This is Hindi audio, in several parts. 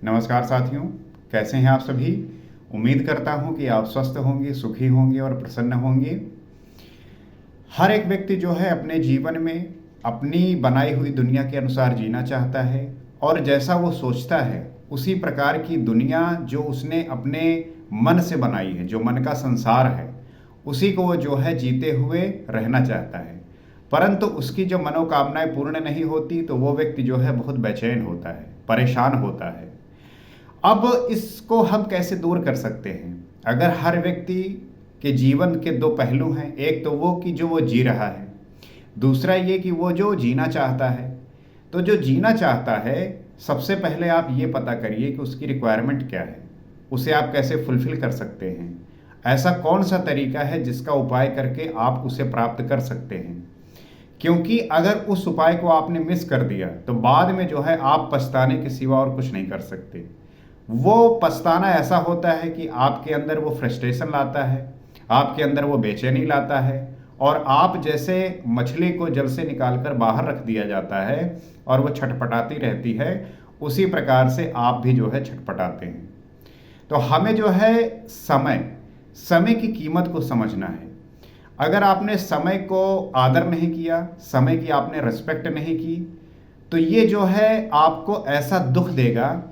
नमस्कार साथियों, कैसे हैं आप सभी। उम्मीद करता हूं कि आप स्वस्थ होंगे, सुखी होंगे और प्रसन्न होंगे। हर एक व्यक्ति जो है अपने जीवन में अपनी बनाई हुई दुनिया के अनुसार जीना चाहता है और जैसा वो सोचता है उसी प्रकार की दुनिया जो उसने अपने मन से बनाई है, जो मन का संसार है, उसी को वो जो है जीते हुए रहना चाहता है। परंतु उसकी जो मनोकामनाएं पूर्ण नहीं होती तो वो व्यक्ति जो है बहुत बेचैन होता है, परेशान होता है। अब इसको हम कैसे दूर कर सकते हैं? अगर हर व्यक्ति के जीवन के दो पहलू हैं, एक तो वो कि जो वो जी रहा है, दूसरा ये कि वो जो जीना चाहता है। तो जो जीना चाहता है, सबसे पहले आप ये पता करिए कि उसकी रिक्वायरमेंट क्या है, उसे आप कैसे फुलफिल कर सकते हैं। ऐसा कौन सा तरीका है जिसका उपाय करके आप उसे प्राप्त कर सकते हैं। क्योंकि अगर उस उपाय को आपने मिस कर दिया तो बाद में जो है आप पछताने के सिवा और कुछ नहीं कर सकते। वो पछताना ऐसा होता है कि आपके अंदर वो फ्रस्ट्रेशन लाता है, आपके अंदर वो बेचैनी लाता है और आप जैसे मछली को जल से निकालकर बाहर रख दिया जाता है और वो छटपटाती रहती है, उसी प्रकार से आप भी जो है छटपटाते हैं। तो हमें जो है समय समय की कीमत को समझना है। अगर आपने समय को आदर नहीं किया, समय की आपने रिस्पेक्ट नहीं की, तो ये जो है आपको ऐसा दुख देगा,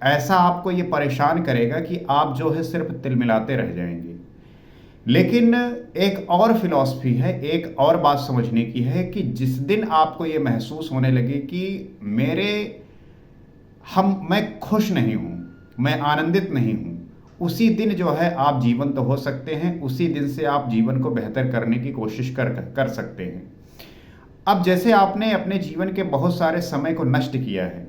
ऐसा आपको ये परेशान करेगा कि आप जो है सिर्फ तिलमिलाते रह जाएंगे। लेकिन एक और फिलॉसफी है, एक और बात समझने की है कि जिस दिन आपको ये महसूस होने लगे कि मैं खुश नहीं हूँ, मैं आनंदित नहीं हूँ, उसी दिन जो है आप जीवंत हो सकते हैं। उसी दिन से आप जीवन को बेहतर करने की कोशिश कर सकते हैं। अब जैसे आपने अपने जीवन के बहुत सारे समय को नष्ट किया है,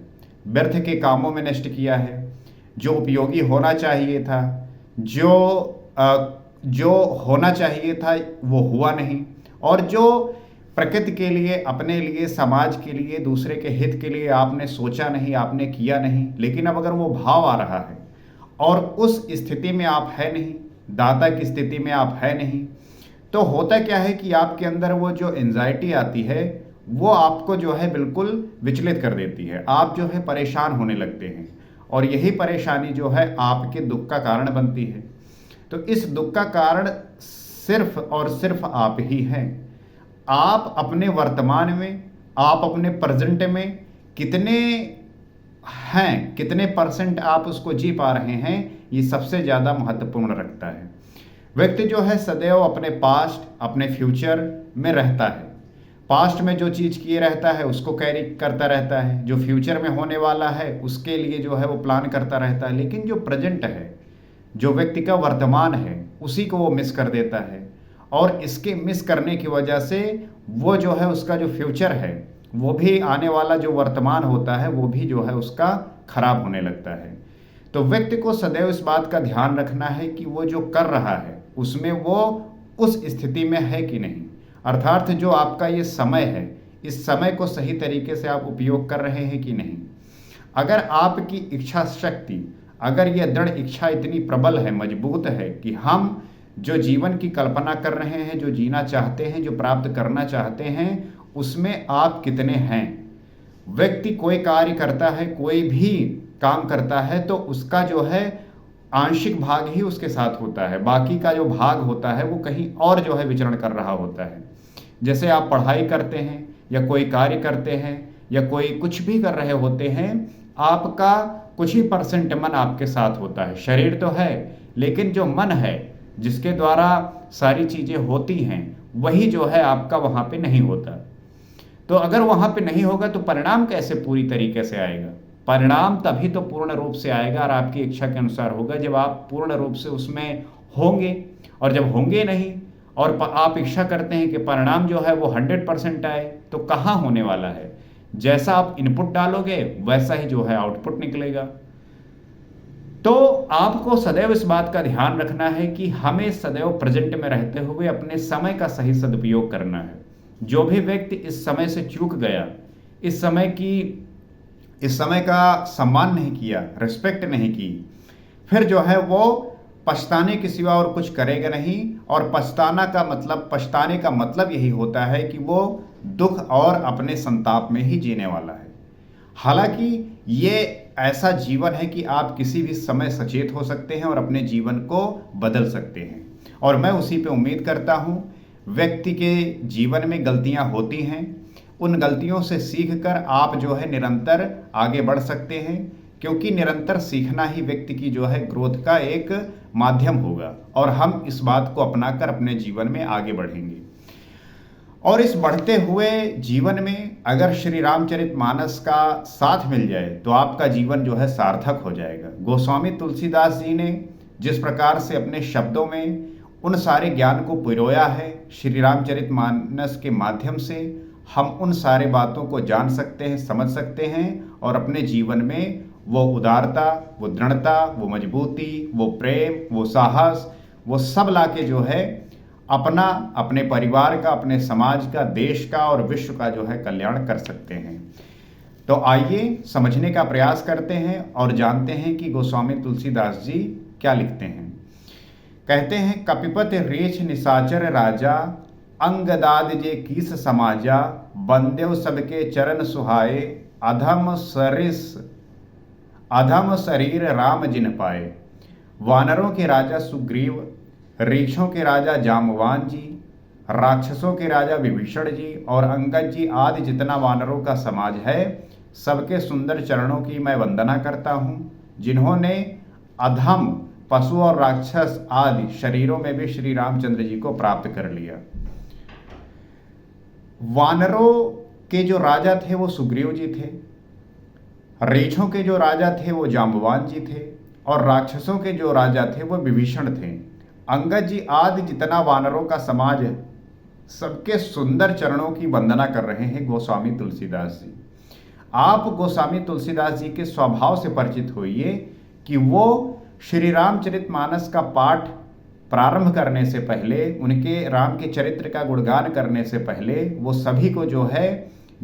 व्यर्थ के कामों में नष्ट किया है, जो उपयोगी होना चाहिए था, जो होना चाहिए था वो हुआ नहीं, और जो प्रकृति के लिए, अपने लिए, समाज के लिए, दूसरे के हित के लिए आपने सोचा नहीं, आपने किया नहीं। लेकिन अब अगर वो भाव आ रहा है और उस स्थिति में आप है नहीं, दाता की स्थिति में आप है नहीं, तो होता क्या है कि आपके अंदर वो जो एंजाइटी आती है वो आपको जो है बिल्कुल विचलित कर देती है। आप जो है परेशान होने लगते हैं और यही परेशानी जो है आपके दुख का कारण बनती है। तो इस दुख का कारण सिर्फ और सिर्फ आप ही हैं। आप अपने वर्तमान में, आप अपने प्रेजेंट में कितने हैं, कितने परसेंट आप उसको जी पा रहे हैं, ये सबसे ज़्यादा महत्वपूर्ण रखता है। व्यक्ति जो है सदैव अपने पास्ट, अपने फ्यूचर में रहता है। पास्ट में जो चीज़ किए रहता है उसको कैरी करता रहता है, जो फ्यूचर में होने वाला है उसके लिए जो है वो प्लान करता रहता है। लेकिन जो प्रेजेंट है, जो व्यक्ति का वर्तमान है, उसी को वो मिस कर देता है। और इसके मिस करने की वजह से वो जो है उसका जो फ्यूचर है, वो भी आने वाला जो वर्तमान होता है वो भी जो है उसका खराब होने लगता है। तो व्यक्ति को सदैव इस बात का ध्यान रखना है कि वो जो कर रहा है उसमें वो उस स्थिति में है कि नहीं। अर्थात जो आपका ये समय है, इस समय को सही तरीके से आप उपयोग कर रहे हैं कि नहीं। अगर आपकी इच्छा शक्ति, अगर यह दृढ़ इच्छा इतनी प्रबल है, मजबूत है कि हम जो जीवन की कल्पना कर रहे हैं, जो जीना चाहते हैं, जो प्राप्त करना चाहते हैं, उसमें आप कितने हैं। व्यक्ति कोई कार्य करता है, कोई भी काम करता है, तो उसका जो है आंशिक भाग ही उसके साथ होता है, बाकी का जो भाग होता है वो कहीं और जो है विचरण कर रहा होता है। जैसे आप पढ़ाई करते हैं या कोई कार्य करते हैं या कोई कुछ भी कर रहे होते हैं, आपका कुछ ही परसेंट मन आपके साथ होता है। शरीर तो है लेकिन जो मन है, जिसके द्वारा सारी चीज़ें होती हैं, वही जो है आपका वहाँ पे नहीं होता। तो अगर वहाँ पे नहीं होगा तो परिणाम कैसे पूरी तरीके से आएगा? परिणाम तभी तो पूर्ण रूप से आएगा और आपकी इच्छा के अनुसार होगा जब आप पूर्ण रूप से उसमें होंगे। और जब होंगे नहीं और आप इच्छा करते हैं कि परिणाम जो है वो 100% आए, तो कहाँ होने वाला है? जैसा आप इनपुट डालोगे वैसा ही जो है आउटपुट निकलेगा। तो आपको सदैव इस बात का ध्यान रखना है कि हमें सदैव प्रेजेंट में रहते हुए अपने समय का सही सदुपयोग करना है। जो भी व्यक्ति इस समय से चूक गया, इस समय का सम्मान नहीं किया, रिस्पेक्ट नहीं की, फिर जो है वो पछताने के सिवा और कुछ करेगा नहीं। और पछताने का मतलब यही होता है कि वो दुख और अपने संताप में ही जीने वाला है। हालांकि ये ऐसा जीवन है कि आप किसी भी समय सचेत हो सकते हैं और अपने जीवन को बदल सकते हैं। और मैं उसी पे उम्मीद करता हूँ। व्यक्ति के जीवन में गलतियाँ होती हैं, उन गलतियों से सीखकर आप जो है निरंतर आगे बढ़ सकते हैं, क्योंकि निरंतर सीखना ही व्यक्ति की जो है ग्रोथ का एक माध्यम होगा और हम इस बात को अपनाकर अपने जीवन में आगे बढ़ेंगे। और इस बढ़ते हुए जीवन में अगर श्री रामचरितमानस का साथ मिल जाए तो आपका जीवन जो है सार्थक हो जाएगा। गोस्वामी तुलसीदास जी ने जिस प्रकार से अपने शब्दों में उन सारे ज्ञान को पिरोया है, श्री रामचरितमानस के माध्यम से हम उन सारे बातों को जान सकते हैं, समझ सकते हैं और अपने जीवन में वो उदारता, वो दृढ़ता, वो मजबूती, वो प्रेम, वो साहस, वो सब लाके जो है अपना, अपने परिवार का, अपने समाज का, देश का और विश्व का जो है कल्याण कर सकते हैं। तो आइए समझने का प्रयास करते हैं और जानते हैं कि गोस्वामी तुलसीदास जी क्या लिखते हैं। कहते हैं, कपिपत रेछ निशाचर राजा, अंगदाद जे कीस समाजा, बंदेव सबके चरण सुहाए, अधम शरीर राम जिन पाए। वानरों के राजा सुग्रीव, रीछों के राजा जामवान जी, राक्षसों के राजा विभीषण जी और अंगद जी आदि जितना वानरों का समाज है, सबके सुंदर चरणों की मैं वंदना करता हूँ, जिन्होंने अधम पशु और राक्षस आदि शरीरों में भी श्री रामचंद्र जी को प्राप्त कर लिया। वानरों के जो राजा थे वो सुग्रीव जी थे, रीछों के जो राजा थे वो जाम्बवान जी थे और राक्षसों के जो राजा थे वो विभीषण थे। अंगद जी आदि जितना वानरों का समाज है, सबके सुंदर चरणों की वंदना कर रहे हैं गोस्वामी तुलसीदास जी। आप गोस्वामी तुलसीदास जी के स्वभाव से परिचित होइए कि वो श्री रामचरितमानस का पाठ प्रारंभ करने से पहले, उनके राम के चरित्र का गुणगान करने से पहले वो सभी को जो है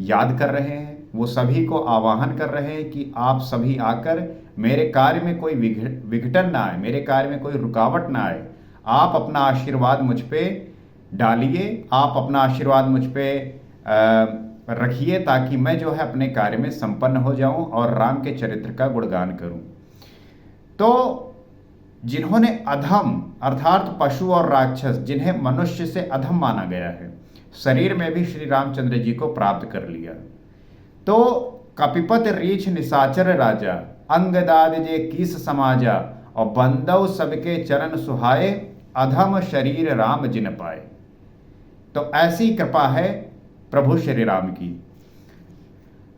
याद कर रहे हैं, वो सभी को आवाहन कर रहे हैं कि आप सभी आकर मेरे कार्य में कोई विघटन ना आए, मेरे कार्य में कोई रुकावट ना आए। आप अपना आशीर्वाद मुझ पे डालिए, आप अपना आशीर्वाद मुझ पे रखिए, ताकि मैं जो है अपने कार्य में संपन्न हो जाऊं और राम के चरित्र का गुणगान करूं। तो जिन्होंने अधम अर्थात पशु और राक्षस, जिन्हें मनुष्य से अधम माना गया है, शरीर में भी श्री रामचंद्र जी को प्राप्त कर लिया। तो कपिपत रीछ निशाचर राजा, अंगदाद जे कीस समाजा और बंदव सबके चरण सुहाए, अधम शरीर राम जिन पाए। तो ऐसी कृपा है प्रभु श्री राम की।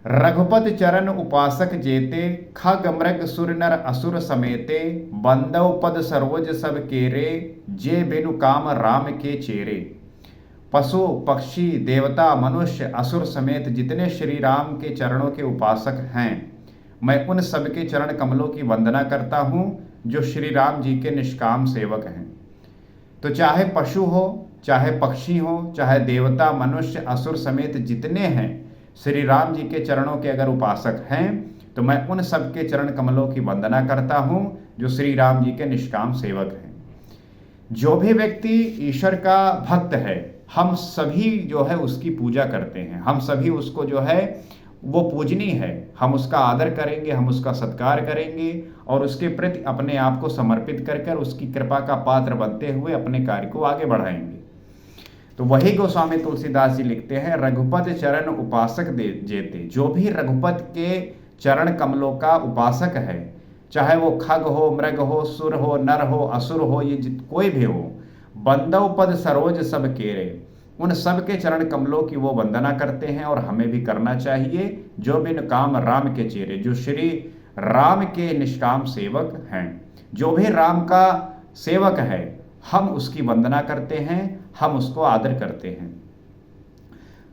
रघुपत चरण उपासक जेते, खग मृग सुर नर असुर समेते, बंदव पद सरोज सब केरे, जे बिनु काम राम के चेरे। पशु पक्षी देवता मनुष्य असुर समेत जितने श्री राम के चरणों के उपासक हैं, मैं उन सब के चरण कमलों की वंदना करता हूँ जो श्री राम जी के निष्काम सेवक हैं। तो चाहे पशु हो, चाहे पक्षी हो, चाहे देवता मनुष्य असुर समेत जितने हैं, श्री राम जी के चरणों के अगर उपासक हैं, तो मैं उन सब के चरण कमलों की वंदना करता हूँ जो श्री राम जी के निष्काम सेवक हैं। जो भी व्यक्ति ईश्वर का भक्त है, हम सभी जो है उसकी पूजा करते हैं, हम सभी उसको जो है वो पूजनीय है, हम उसका आदर करेंगे, हम उसका सत्कार करेंगे और उसके प्रति अपने आप को समर्पित कर कर उसकी कृपा का पात्र बनते हुए अपने कार्य को आगे बढ़ाएंगे। तो वही गोस्वामी तुलसीदास जी लिखते हैं, रघुपत चरण उपासक जेते। जो भी रघुपत के चरण कमलों का उपासक है, चाहे वो खग हो, मृग हो, सुर हो, नर हो, असुर हो, ये कोई भी हो, बंदव पद सरोज सब केरे, उन सब के चरण कमलों की वो वंदना करते हैं और हमें भी करना चाहिए। जो बिन काम राम के चेरे, जो श्री राम के निष्काम सेवक हैं, जो भी राम का सेवक है, हम उसकी वंदना करते हैं, हम उसको आदर करते हैं।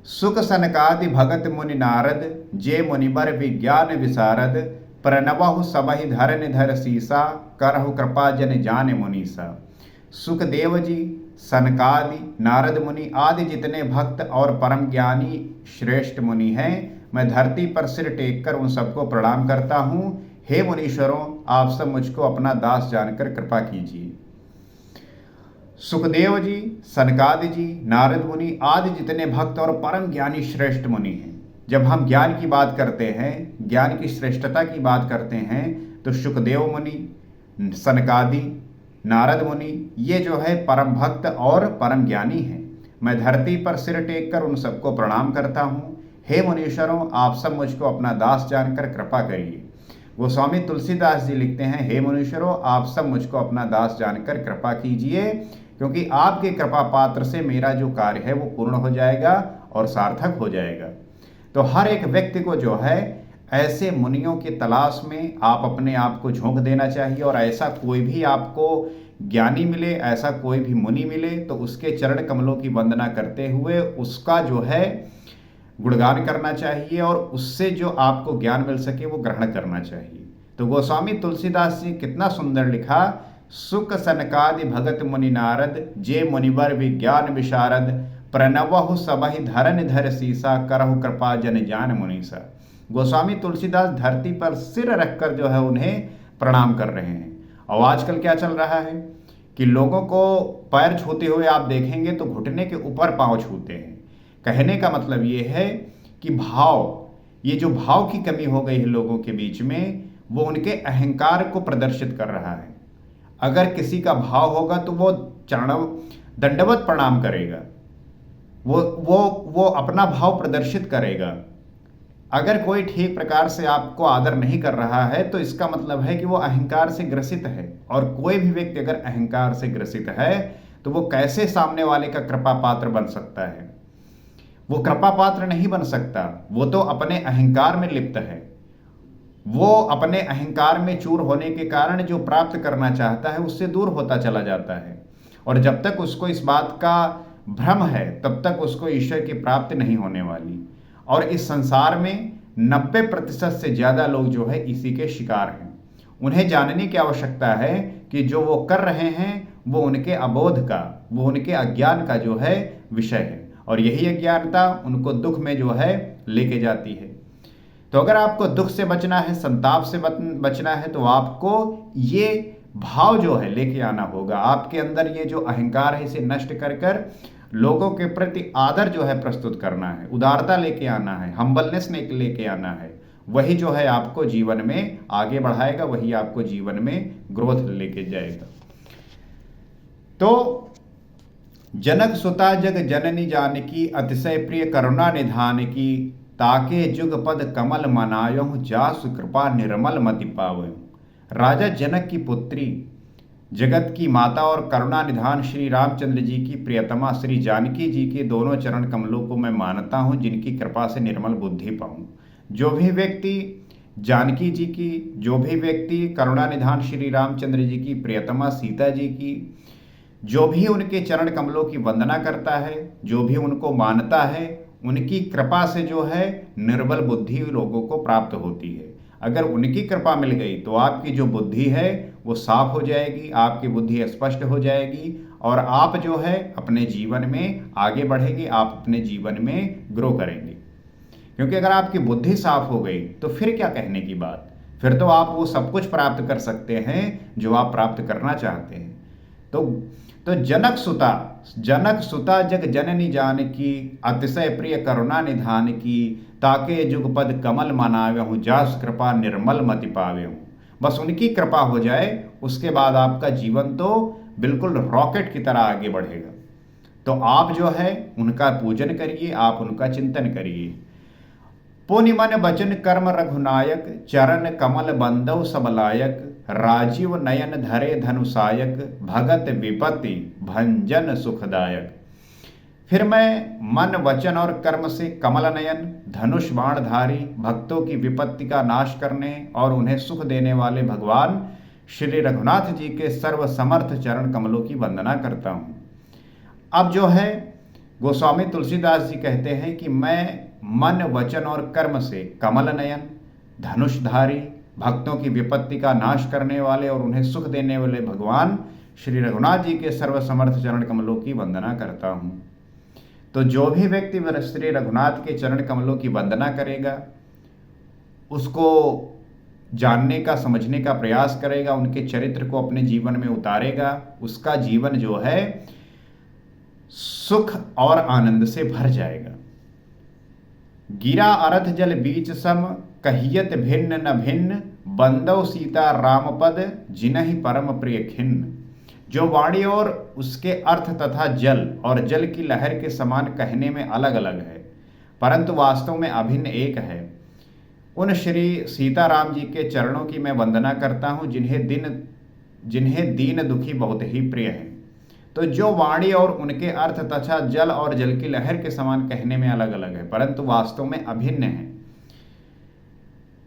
सुख सनकादि भगत मुनि नारद, जे मुनिबर विज्ञान विशारद, प्रणवहु सबहि धरन धर सीसा, करहु कृपा जन जान मुनीसा। सुखदेव जी, सनकादि, नारद मुनि आदि जितने भक्त और परम ज्ञानी श्रेष्ठ मुनि हैं, मैं धरती पर सिर टेक कर उन सबको प्रणाम करता हूँ। हे मुनीश्वरों, आप सब मुझको अपना दास जानकर कृपा कीजिए। सुखदेव जी, सनकादि जी, नारद मुनि आदि जितने भक्त और परम ज्ञानी श्रेष्ठ मुनि हैं, जब हम ज्ञान की बात करते हैं, ज्ञान की श्रेष्ठता की बात करते हैं, तो शुकदेव मुनि, सनकादि, नारद मुनि, ये जो है परम भक्त और परम ज्ञानी हैं। मैं धरती पर सिर टेक कर उन सबको प्रणाम करता हूँ। हे मुनीश्वरों, आप सब मुझको अपना दास जानकर कृपा करिए। गोस्वामी तुलसीदास जी लिखते हैं, हे मुनीश्वरों, आप सब मुझको अपना दास जानकर कृपा कीजिए, क्योंकि आपके कृपा पात्र से मेरा जो कार्य है वो पूर्ण हो जाएगा और सार्थक हो जाएगा। तो हर एक व्यक्ति को जो है ऐसे मुनियों की तलाश में आप अपने आप को झोंक देना चाहिए, और ऐसा कोई भी आपको ज्ञानी मिले, ऐसा कोई भी मुनि मिले, तो उसके चरण कमलों की वंदना करते हुए उसका जो है गुणगान करना चाहिए, और उससे जो आपको ज्ञान मिल सके वो ग्रहण करना चाहिए। तो गोस्वामी तुलसीदास जी कितना सुंदर लिखा, सुख सनकादि भगत मुनि नारद, जे मुनिवर विज्ञान विशारद, प्रणवहु सबहि धरन धर सीसा, करहु कृपा जन जान मुनीसा। गोस्वामी तुलसीदास धरती पर सिर रखकर जो है उन्हें प्रणाम कर रहे हैं। और आजकल क्या चल रहा है कि लोगों को पैर छूते हुए आप देखेंगे तो घुटने के ऊपर पांव छूते हैं। कहने का मतलब ये है कि ये जो भाव की कमी हो गई है लोगों के बीच में, वो उनके अहंकार को प्रदर्शित कर रहा है। अगर किसी का भाव होगा तो वो दंडवत प्रणाम करेगा, वो अपना भाव प्रदर्शित करेगा। अगर कोई ठीक प्रकार से आपको आदर नहीं कर रहा है तो इसका मतलब है कि वो अहंकार से ग्रसित है। और कोई भी व्यक्ति अगर अहंकार से ग्रसित है तो वो कैसे सामने वाले का कृपा पात्र बन सकता है? वो कृपा पात्र नहीं बन सकता। वो तो अपने अहंकार में लिप्त है। वो अपने अहंकार में चूर होने के कारण जो प्राप्त करना चाहता है उससे दूर होता चला जाता है। और जब तक उसको इस बात का भ्रम है तब तक उसको ईश्वर की प्राप्ति नहीं होने वाली। और इस संसार में 90% से ज़्यादा लोग जो है इसी के शिकार हैं। उन्हें जानने की आवश्यकता है कि जो वो कर रहे हैं वो उनके अबोध का, वो उनके अज्ञान का जो है विषय है, और यही अज्ञानता उनको दुख में जो है लेके जाती है। तो अगर आपको दुख से बचना है, संताप से बचना है, तो आपको ये भाव जो है लेके आना होगा। आपके अंदर ये जो अहंकार है इसे नष्ट कर कर लोगों के प्रति आदर जो है प्रस्तुत करना है, उदारता लेके आना है, हम्बलनेस लेके आना है। वही जो है आपको जीवन में आगे बढ़ाएगा, वही आपको जीवन में ग्रोथ लेके जाएगा। तो जनक सुता जग जननी जानकी, अतिशय प्रिय करुणा निधान की, ताके जुग पद कमल मनायो, जासु कृपा निर्मल मति पावयो। राजा जनक की पुत्री, जगत की माता और करुणा निधान श्री रामचंद्र जी की प्रियतमा श्री जानकी जी के दोनों चरण कमलों को मैं मानता हूँ, जिनकी कृपा से निर्मल बुद्धि पाऊँ। जो भी व्यक्ति जानकी जी की, जो भी व्यक्ति करुणा निधान श्री रामचंद्र जी की प्रियतमा सीता जी की, जो भी उनके चरण कमलों की वंदना करता है, जो भी उनको मानता है, उनकी कृपा से जो है निर्बल बुद्धि लोगों को प्राप्त होती है। अगर उनकी कृपा मिल गई तो आपकी जो बुद्धि है वो साफ हो जाएगी, आपकी बुद्धि स्पष्ट हो जाएगी, और आप जो है अपने जीवन में आगे बढ़ेंगे, आप अपने जीवन में ग्रो करेंगे। क्योंकि अगर आपकी बुद्धि साफ हो गई तो फिर क्या कहने की बात, फिर तो आप वो सब कुछ प्राप्त कर सकते हैं जो आप प्राप्त करना चाहते हैं। तो जनक सुता जग जननी जानकी, अतिशय प्रिय करुणा निधान की, ताके जुगपद कमल मनाव्यहु, जास कृपा निर्मल मति पाव्यहु। बस उनकी कृपा हो जाए, उसके बाद आपका जीवन तो बिल्कुल रॉकेट की तरह आगे बढ़ेगा। तो आप जो है उनका पूजन करिए, आप उनका चिंतन करिए। पुनि मन वचन कर्म रघुनायक, चरण कमल बंदव सबलायक, राजीव नयन धरे धनुषायक, भगत विपत्ति भंजन सुखदायक। फिर मैं मन वचन और कर्म से कमल नयन, धनुष बाणधारी, भक्तों की विपत्ति का नाश करने और उन्हें सुख देने वाले भगवान श्री रघुनाथ जी के सर्व समर्थ चरण कमलों की वंदना करता हूँ। अब जो है गोस्वामी तुलसीदास जी कहते हैं कि मैं मन वचन और कर्म से कमल नयन, धनुषधारी, भक्तों की विपत्ति का नाश करने वाले और उन्हें सुख देने वाले भगवान श्री रघुनाथ जी के सर्वसमर्थ चरण कमलों की वंदना करता हूँ। तो जो भी व्यक्ति श्री रघुनाथ के चरण कमलों की वंदना करेगा, उसको जानने का, समझने का प्रयास करेगा, उनके चरित्र को अपने जीवन में उतारेगा, उसका जीवन जो है सुख और आनंद से भर जाएगा। गिरा अरथ जल बीच सम, कहियत भिन्न न भिन्न, बंदौ सीता राम पद, जिनहि परम प्रिय खिन्न। जो वाणी और उसके अर्थ तथा जल और जल की लहर के समान कहने में अलग अलग है, परंतु वास्तव में अभिन्न एक है, उन श्री सीताराम जी के चरणों की मैं वंदना करता हूँ, जिन्हें दीन दुखी बहुत ही प्रिय है। तो जो वाणी और उनके अर्थ तथा जल और जल की लहर के समान कहने में अलग अलग है, परंतु वास्तव में अभिन्न है,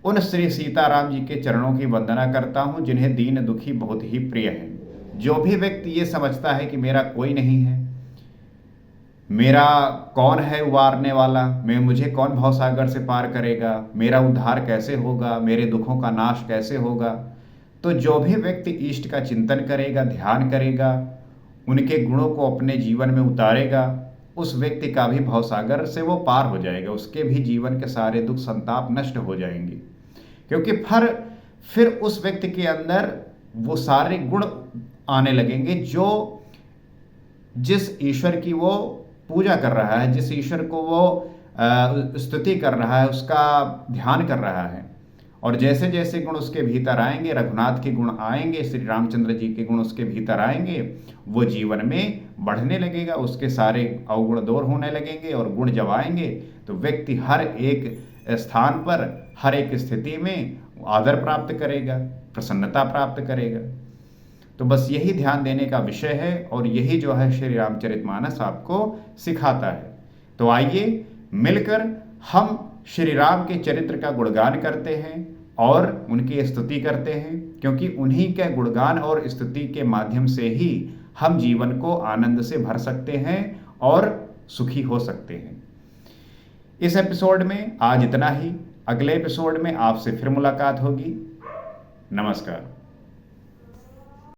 उन श्री सीताराम जी के चरणों की वंदना करता हूँ, जिन्हें दीन दुखी बहुत ही प्रिय है। जो भी व्यक्ति ये समझता है कि मेरा कोई नहीं है, मेरा कौन है उबारने वाला, मुझे कौन भवसागर से पार करेगा, मेरा उद्धार कैसे होगा, मेरे दुखों का नाश कैसे होगा, तो जो भी व्यक्ति इष्ट का चिंतन करेगा, ध्यान करेगा, उनके गुणों को अपने जीवन में उतारेगा, उस व्यक्ति का भी भवसागर से वो पार हो जाएगा, उसके भी जीवन के सारे दुख संताप नष्ट हो जाएंगे। क्योंकि फिर उस व्यक्ति के अंदर वो सारे गुण आने लगेंगे जो जिस ईश्वर की वो पूजा कर रहा है, जिस ईश्वर को वो स्तुति कर रहा है, उसका ध्यान कर रहा है। और जैसे जैसे गुण उसके भीतर आएंगे, रघुनाथ के गुण आएंगे, श्री रामचंद्र जी के गुण उसके भीतर आएंगे, वो जीवन में बढ़ने लगेगा, उसके सारे अवगुण दूर होने लगेंगे। और गुण जब आएंगे तो व्यक्ति हर एक स्थान पर, हर एक स्थिति में आदर प्राप्त करेगा, प्रसन्नता प्राप्त करेगा। तो बस यही ध्यान देने का विषय है और यही जो है श्री रामचरितमानस आपको सिखाता है। तो आइए मिलकर हम श्री राम के चरित्र का गुणगान करते हैं और उनकी स्तुति करते हैं, क्योंकि उन्हीं के गुणगान और स्तुति के माध्यम से ही हम जीवन को आनंद से भर सकते हैं और सुखी हो सकते हैं। इस एपिसोड में आज इतना ही। अगले एपिसोड में आपसे फिर मुलाकात होगी। नमस्कार।